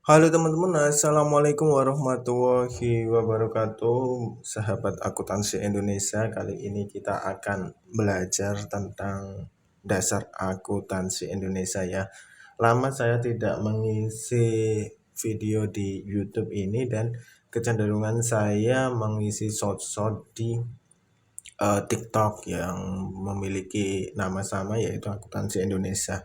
Halo teman-teman, Assalamualaikum warahmatullahi wabarakatuh. Sahabat akuntansi Indonesia, kali ini kita akan belajar tentang dasar akuntansi Indonesia ya. Lama saya tidak mengisi video di YouTube ini dan kecenderungan saya mengisi short-short di TikTok yang memiliki nama sama yaitu akuntansi Indonesia.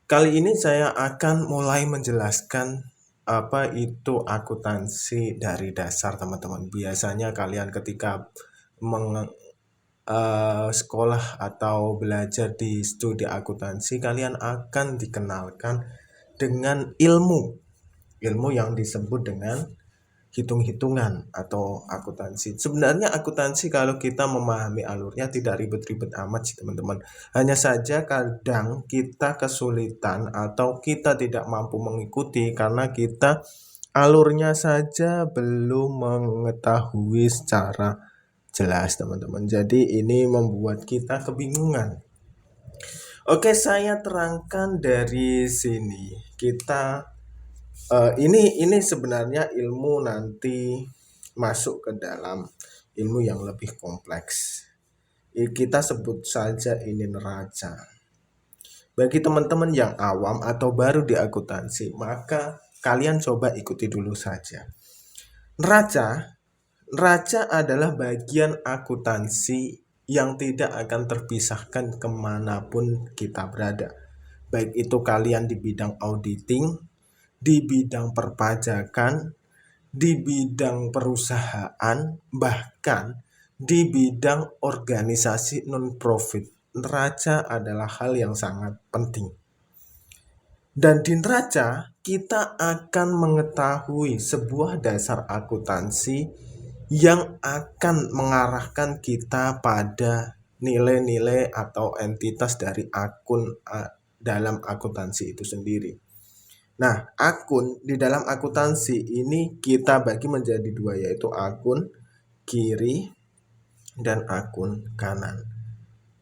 Kali ini saya akan mulai menjelaskan apa itu akuntansi dari dasar teman-teman. Biasanya kalian ketika sekolah atau belajar di studi akuntansi, kalian akan dikenalkan dengan ilmu yang disebut dengan hitung-hitungan atau akuntansi. Sebenarnya akuntansi kalau kita memahami alurnya tidak ribet-ribet amat sih teman-teman. Hanya saja kadang kita kesulitan atau kita tidak mampu mengikuti karena kita alurnya saja belum mengetahui secara jelas teman-teman. Jadi ini membuat kita kebingungan. Oke, saya terangkan dari sini. Ini sebenarnya ilmu nanti masuk ke dalam ilmu yang lebih kompleks. Kita sebut saja ini neraca. Bagi teman-teman yang awam atau baru di akuntansi, maka kalian coba ikuti dulu saja. Neraca, neraca adalah bagian akuntansi yang tidak akan terpisahkan kemanapun kita berada. Baik itu kalian di bidang auditing, di bidang perpajakan, di bidang perusahaan, bahkan di bidang organisasi non-profit. Neraca adalah hal yang sangat penting. Dan di neraca, kita akan mengetahui sebuah dasar akuntansi yang akan mengarahkan kita pada nilai-nilai atau entitas dari akun dalam akuntansi itu sendiri. Nah, akun di dalam akuntansi ini kita bagi menjadi dua, yaitu akun kiri dan akun kanan.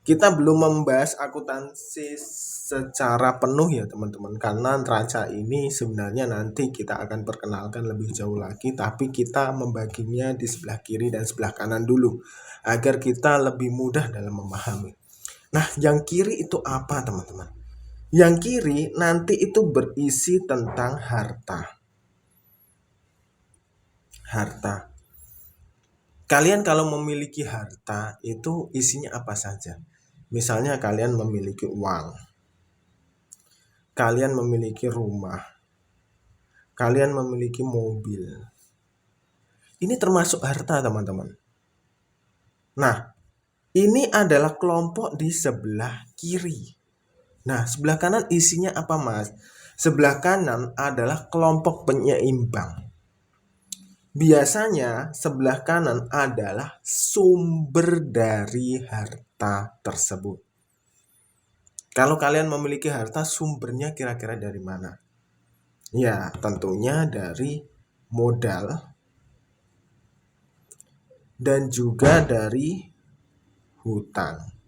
Kita belum membahas akuntansi secara penuh ya teman-teman, karena neraca ini sebenarnya nanti kita akan perkenalkan lebih jauh lagi, tapi kita membaginya di sebelah kiri dan sebelah kanan dulu agar kita lebih mudah dalam memahami. Nah, yang kiri itu apa teman-teman? Yang kiri nanti itu berisi tentang harta. Harta. Kalian kalau memiliki harta itu isinya apa saja? Misalnya kalian memiliki uang, kalian memiliki rumah, kalian memiliki mobil. Ini termasuk harta teman-teman. Nah, ini adalah kelompok di sebelah kiri. Nah, sebelah kanan isinya apa mas? Sebelah kanan adalah kelompok penyeimbang. Biasanya sebelah kanan adalah sumber dari harta tersebut. Kalau kalian memiliki harta, sumbernya kira-kira dari mana? Ya, tentunya dari modal dan juga dari hutang.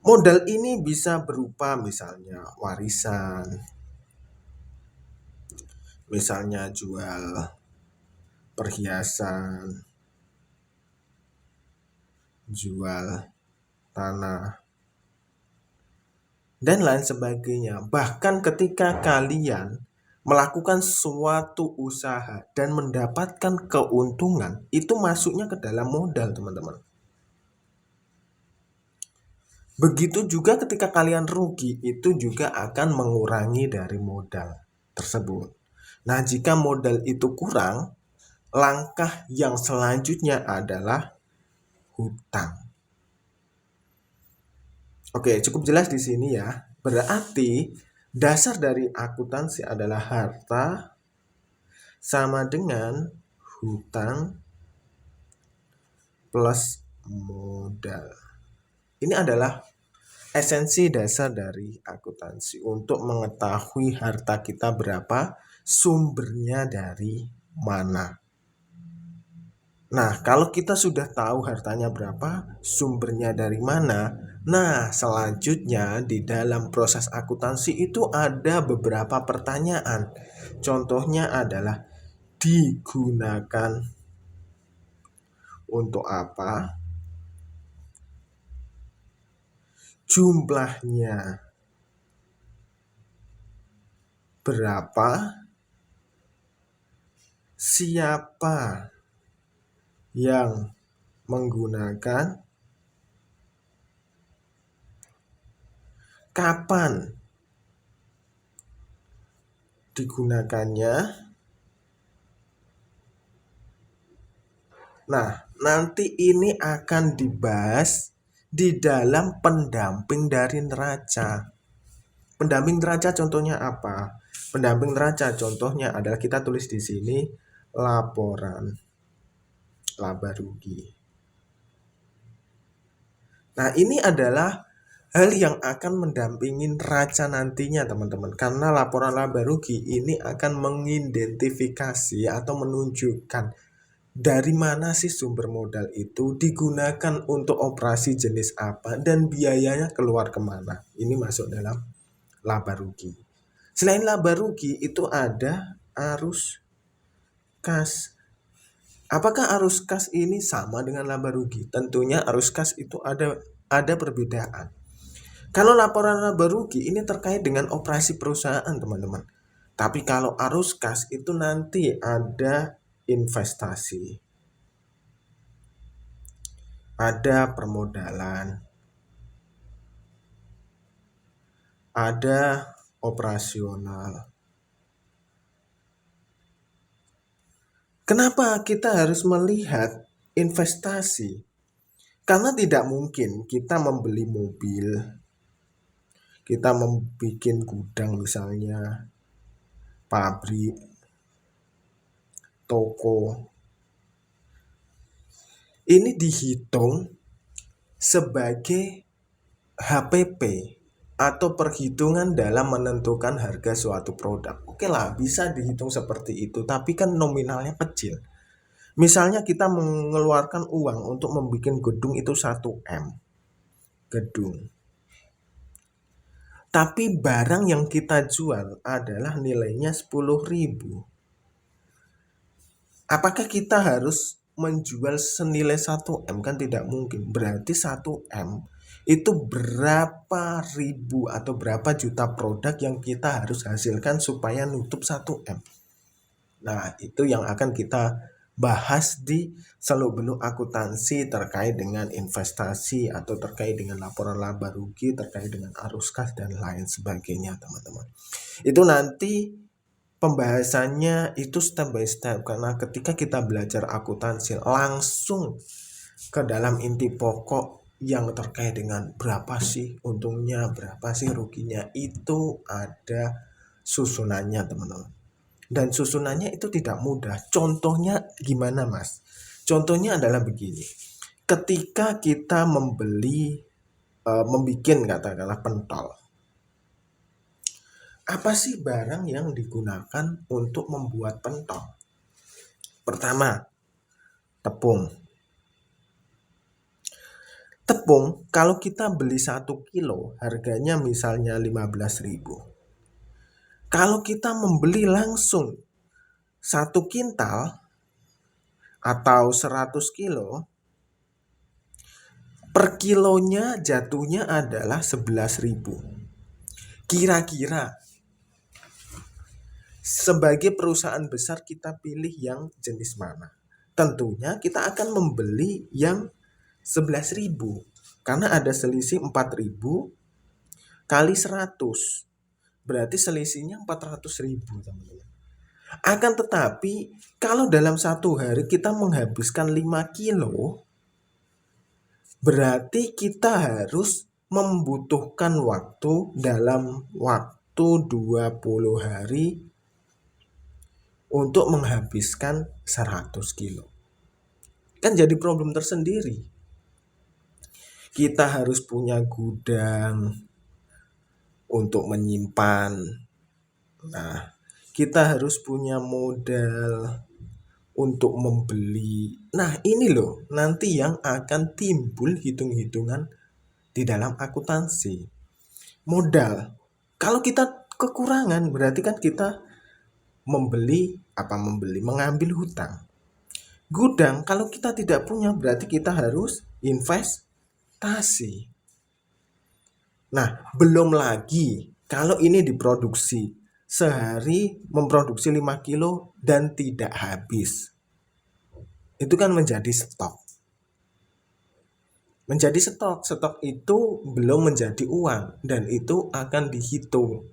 Modal ini bisa berupa misalnya warisan, misalnya jual perhiasan, jual tanah, dan lain sebagainya. Bahkan ketika kalian melakukan suatu usaha dan mendapatkan keuntungan, itu masuknya ke dalam modal, teman-teman. Begitu juga ketika kalian rugi, itu juga akan mengurangi dari modal tersebut. Nah, jika modal itu kurang, langkah yang selanjutnya adalah hutang. Oke, cukup jelas di sini ya. Berarti dasar dari akuntansi adalah harta sama dengan hutang plus modal. Ini adalah esensi dasar dari akuntansi untuk mengetahui harta kita berapa, sumbernya dari mana. Nah, kalau kita sudah tahu hartanya berapa, sumbernya dari mana, nah selanjutnya di dalam proses akuntansi itu ada beberapa pertanyaan. Contohnya adalah digunakan untuk apa, jumlahnya berapa, siapa yang menggunakan, kapan digunakannya. Nah, nanti ini akan dibahas di dalam pendamping dari neraca. Pendamping neraca contohnya apa? Pendamping neraca contohnya adalah kita tulis di sini laporan laba rugi. Nah, ini adalah hal yang akan mendampingi neraca nantinya teman-teman. Karena laporan laba rugi ini akan mengidentifikasi atau menunjukkan dari mana sih sumber modal itu digunakan untuk operasi jenis apa dan biayanya keluar kemana. Ini masuk dalam laba rugi. Selain laba rugi itu ada arus kas. Apakah arus kas ini sama dengan laba rugi? Tentunya arus kas itu ada perbedaan. Kalau laporan laba rugi ini terkait dengan operasi perusahaan, teman-teman. Tapi kalau arus kas itu nanti ada investasi, ada permodalan, ada operasional. Kenapa kita harus melihat investasi? Karena tidak mungkin kita membeli mobil, kita membuat gudang misalnya, pabrik, toko. Ini dihitung sebagai HPP atau perhitungan dalam menentukan harga suatu produk. Oke lah, bisa dihitung seperti itu, tapi kan nominalnya kecil. Misalnya kita mengeluarkan uang untuk membuat gedung itu 1M. Gedung. Tapi barang yang kita jual adalah nilainya 10.000. Apakah kita harus menjual senilai 1M? Kan tidak mungkin. Berarti 1M itu berapa ribu atau berapa juta produk yang kita harus hasilkan supaya nutup 1M. Nah, itu yang akan kita bahas di seluk-beluk akuntansi terkait dengan investasi atau terkait dengan laporan laba rugi, terkait dengan arus kas dan lain sebagainya, teman-teman. Itu nanti pembahasannya itu step by step, karena ketika kita belajar akuntansi langsung ke dalam inti pokok yang terkait dengan berapa sih untungnya, berapa sih ruginya, itu ada susunannya, teman-teman. Dan susunannya itu tidak mudah. Contohnya gimana, Mas? Contohnya adalah begini. Ketika kita membuat katakanlah pentol. Apa sih barang yang digunakan untuk membuat pentol? Pertama, tepung. Tepung kalau kita beli 1 kilo harganya misalnya 15.000. Kalau kita membeli langsung 1 kintal atau 100 kilo, per kilonya jatuhnya adalah 11.000. Kira-kira sebagai perusahaan besar kita pilih yang jenis mana? Tentunya kita akan membeli yang 11.000 karena ada selisih 4.000 kali 100. Berarti selisihnya 400.000, teman-teman. Akan tetapi kalau dalam satu hari kita menghabiskan 5 kilo, berarti kita harus membutuhkan waktu dalam waktu 20 hari untuk menghabiskan 100 kilo. Kan jadi problem tersendiri. Kita harus punya gudang untuk menyimpan. Nah, kita harus punya modal untuk membeli. Nah, ini loh nanti yang akan timbul hitung-hitungan di dalam akuntansi. Modal. Kalau kita kekurangan berarti kan kita mengambil hutang. Gudang, kalau kita tidak punya berarti kita harus investasi. Nah, belum lagi kalau ini diproduksi sehari memproduksi 5 kilo dan tidak habis. Itu kan menjadi stok. Menjadi stok itu belum menjadi uang dan itu akan dihitung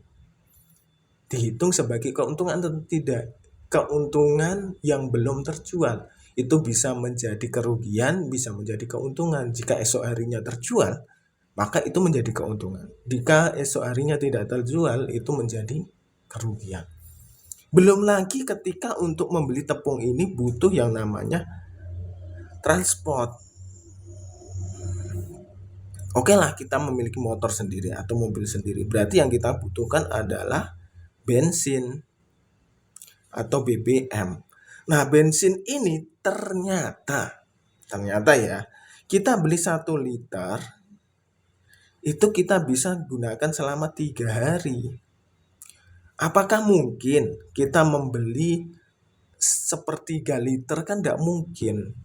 sebagai keuntungan atau tidak. Keuntungan yang belum terjual itu bisa menjadi kerugian, bisa menjadi keuntungan. Jika esok harinya terjual, maka itu menjadi keuntungan. Jika esok harinya tidak terjual, itu menjadi kerugian. Belum lagi ketika untuk membeli tepung ini butuh yang namanya transport. Oke lah, kita memiliki motor sendiri atau mobil sendiri. Berarti yang kita butuhkan adalah bensin atau BBM. Nah, bensin ini ternyata ya, kita beli 1 liter itu kita bisa gunakan selama 3 hari. Apakah mungkin kita membeli sepertiga liter? Kan tidak mungkin.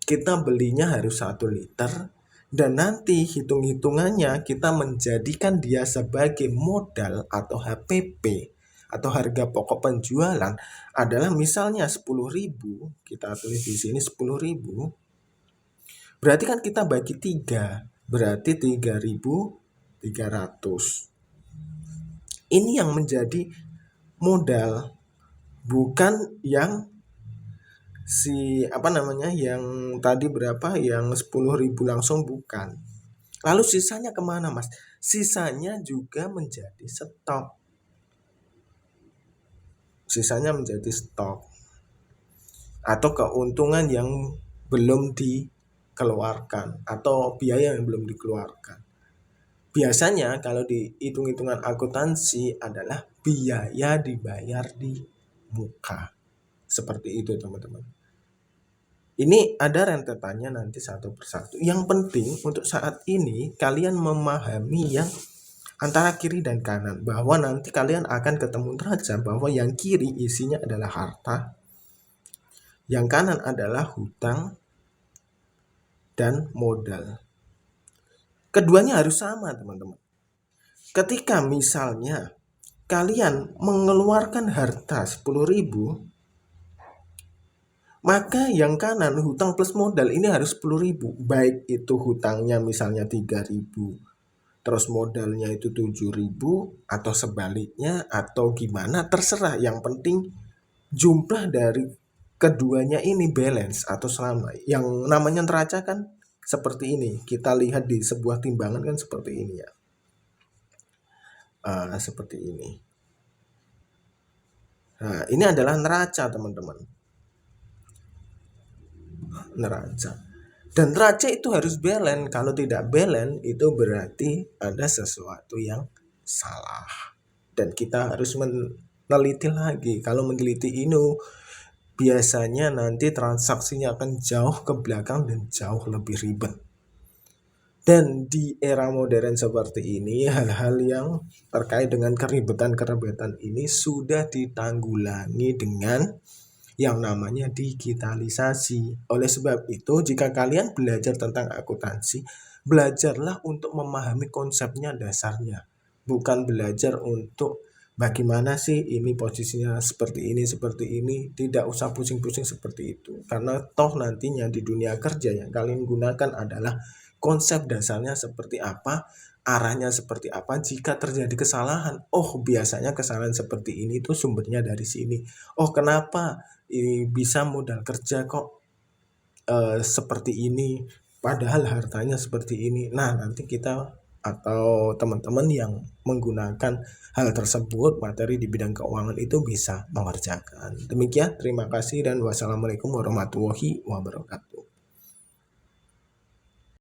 Kita belinya harus 1 liter dan nanti hitung-hitungannya kita menjadikan dia sebagai modal atau HPP atau harga pokok penjualan adalah misalnya 10.000, kita tulis di sini 10.000. Berarti kan kita bagi 3, berarti 3.300. Ini yang menjadi modal, bukan yang yang tadi berapa, yang 10.000 langsung, bukan. Lalu sisanya kemana, Mas? Sisanya juga menjadi stok. Atau keuntungan yang belum dikeluarkan atau biaya yang belum dikeluarkan. Biasanya kalau di hitung-hitungan akuntansi adalah biaya dibayar di muka. Seperti itu, teman-teman. Ini ada rentetannya nanti satu persatu. Yang penting untuk saat ini kalian memahami yang antara kiri dan kanan, bahwa nanti kalian akan ketemu neraca bahwa yang kiri isinya adalah harta, yang kanan adalah hutang dan modal. Keduanya harus sama, teman-teman. Ketika misalnya kalian mengeluarkan harta 10.000, maka yang kanan hutang plus modal ini harus 10.000. Baik itu hutangnya misalnya 3.000, terus modalnya itu 7.000 atau sebaliknya atau gimana, terserah. Yang penting jumlah dari keduanya ini balance atau sama. Yang namanya neraca kan seperti ini. Kita lihat di sebuah timbangan kan seperti ini ya. Seperti ini. Nah, ini adalah neraca, teman-teman. Neraca. Dan neraca itu harus balance. Kalau tidak balance itu berarti ada sesuatu yang salah. Dan kita harus meneliti lagi. Kalau meneliti ini biasanya nanti transaksinya akan jauh ke belakang dan jauh lebih ribet. Dan di era modern seperti ini, hal-hal yang terkait dengan keribetan ini sudah ditanggulangi dengan yang namanya digitalisasi. Oleh sebab itu, jika kalian belajar tentang akuntansi, belajarlah untuk memahami konsepnya, dasarnya. Bukan belajar untuk bagaimana sih ini posisinya seperti ini. Tidak usah pusing-pusing seperti itu. Karena toh nantinya di dunia kerja yang kalian gunakan adalah konsep dasarnya seperti apa, arahnya seperti apa. Jika terjadi kesalahan, biasanya kesalahan seperti ini tuh sumbernya dari sini. Kenapa bisa modal kerja kok seperti ini, padahal hartanya seperti ini. Nah, nanti kita atau teman-teman yang menggunakan hal tersebut, materi di bidang keuangan itu bisa mengerjakan. Demikian, terima kasih dan wassalamualaikum warahmatullahi wabarakatuh.